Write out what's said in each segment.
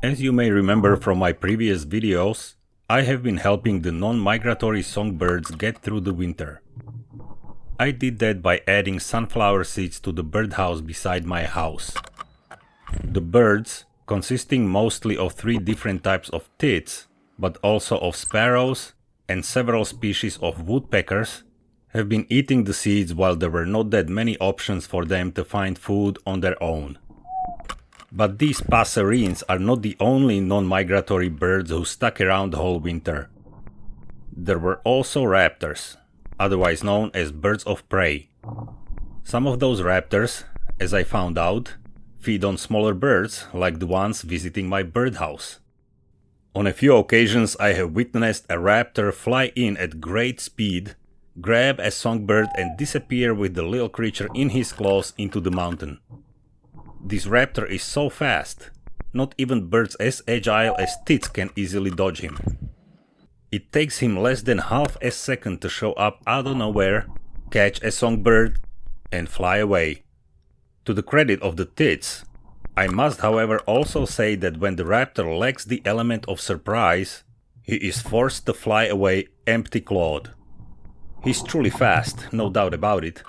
As you may remember from my previous videos, I have been helping the non-migratory songbirds get through the winter. I did that by adding sunflower seeds to the birdhouse beside my house. The birds, consisting mostly of 3 different types of tits, but also of sparrows and several species of woodpeckers, have been eating the seeds while there were not that many options for them to find food on their own. But these passerines are not the only non-migratory birds who stuck around the whole winter. There were also raptors, otherwise known as birds of prey. Some of those raptors, as I found out, feed on smaller birds like the ones visiting my birdhouse. On a few occasions I have witnessed a raptor fly in at great speed, grab a songbird and disappear with the little creature in his claws into the mountain. This raptor is so fast, not even birds as agile as Tits can easily dodge him. It takes him less than half a second to show up out of nowhere, catch a songbird, and fly away. To the credit of the Tits, I must however also say that when the raptor lacks the element of surprise, he is forced to fly away empty-clawed. He's truly fast, no doubt about it,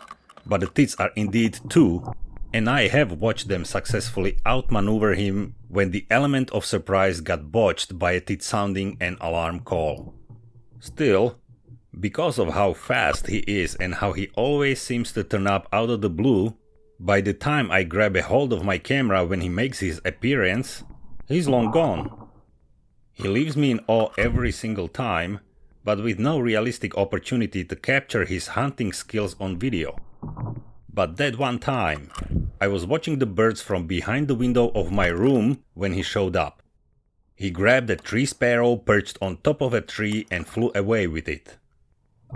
but the Tits are indeed too, and I have watched them successfully outmaneuver him when the element of surprise got botched by a tit sounding an alarm call. Still, because of how fast he is and how he always seems to turn up out of the blue, by the time I grab a hold of my camera when he makes his appearance, he's long gone. He leaves me in awe every single time, but with no realistic opportunity to capture his hunting skills on video. But that one time, I was watching the birds from behind the window of my room when he showed up. He grabbed a tree sparrow perched on top of a tree and flew away with it.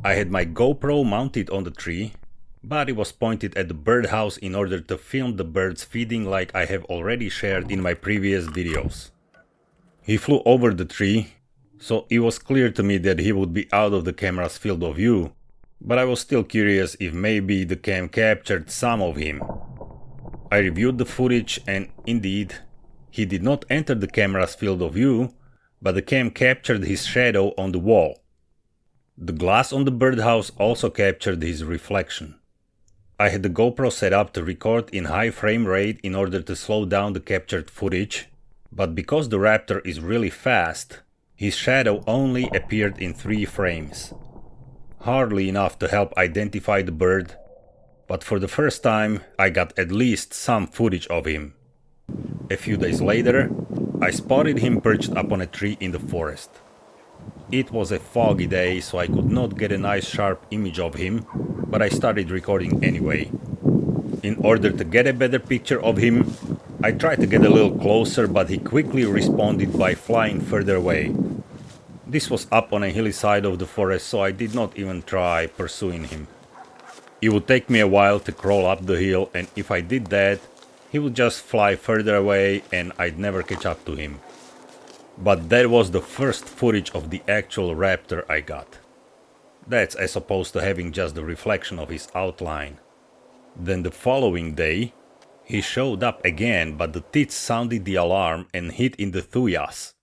I had my GoPro mounted on the tree, but it was pointed at the birdhouse in order to film the birds feeding like I have already shared in my previous videos. He flew over the tree, so it was clear to me that he would be out of the camera's field of view, but I was still curious if maybe the cam captured some of him. I reviewed the footage and indeed, he did not enter the camera's field of view, but the cam captured his shadow on the wall. The glass on the birdhouse also captured his reflection. I had the GoPro set up to record in high frame rate in order to slow down the captured footage, but because the raptor is really fast, his shadow only appeared in 3 frames. Hardly enough to help identify the bird, but for the first time I got at least some footage of him. A few days later, I spotted him perched up on a tree in the forest. It was a foggy day, so I could not get a nice sharp image of him, but I started recording anyway. In order to get a better picture of him, I tried to get a little closer, but he quickly responded by flying further away. This was up on a hilly side of the forest, so I did not even try pursuing him. It would take me a while to crawl up the hill, and if I did that, he would just fly further away and I'd never catch up to him. But that was the first footage of the actual raptor I got. That's as opposed to having just the reflection of his outline. Then the following day, he showed up again, but the Tits sounded the alarm and hid in the thuyas.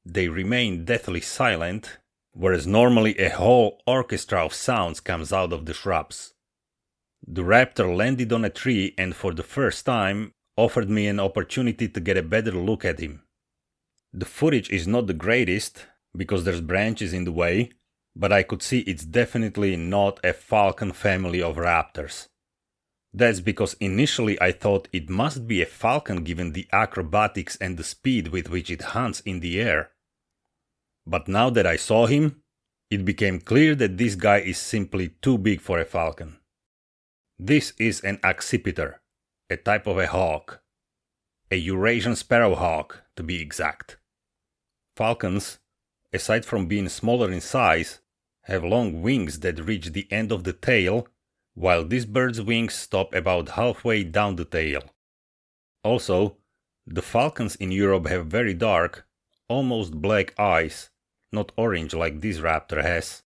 They remained deathly silent, whereas normally a whole orchestra of sounds comes out of the shrubs. The raptor landed on a tree and for the first time offered me an opportunity to get a better look at him. The footage is not the greatest, because there's branches in the way, but I could see it's definitely not a falcon family of raptors. That's because initially I thought it must be a falcon given the acrobatics and the speed with which it hunts in the air. But now that I saw him, it became clear that this guy is simply too big for a falcon. This is an accipiter, a type of a hawk. A Eurasian Sparrowhawk, to be exact. Falcons, aside from being smaller in size, have long wings that reach the end of the tail, while this bird's wings stop about halfway down the tail. Also, the falcons in Europe have very dark, almost black eyes, not orange like this raptor has.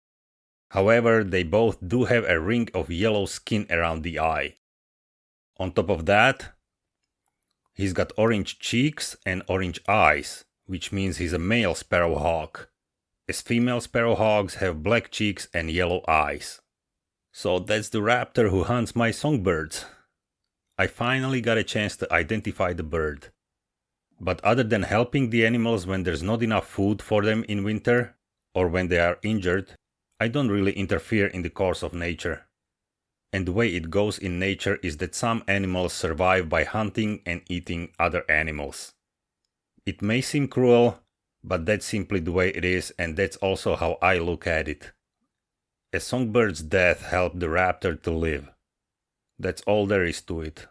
However, they both do have a ring of yellow skin around the eye. On top of that, He's got orange cheeks and orange eyes, which means he's a male sparrowhawk, as female sparrowhawks have black cheeks and yellow eyes. So that's the raptor who hunts my songbirds. I finally got a chance to identify the bird. But other than helping the animals when there's not enough food for them in winter, or when they are injured, I don't really interfere in the course of nature. And the way it goes in nature is that some animals survive by hunting and eating other animals. It may seem cruel, but that's simply the way it is, and that's also how I look at it. A songbird's death helped the raptor to live. That's all there is to it.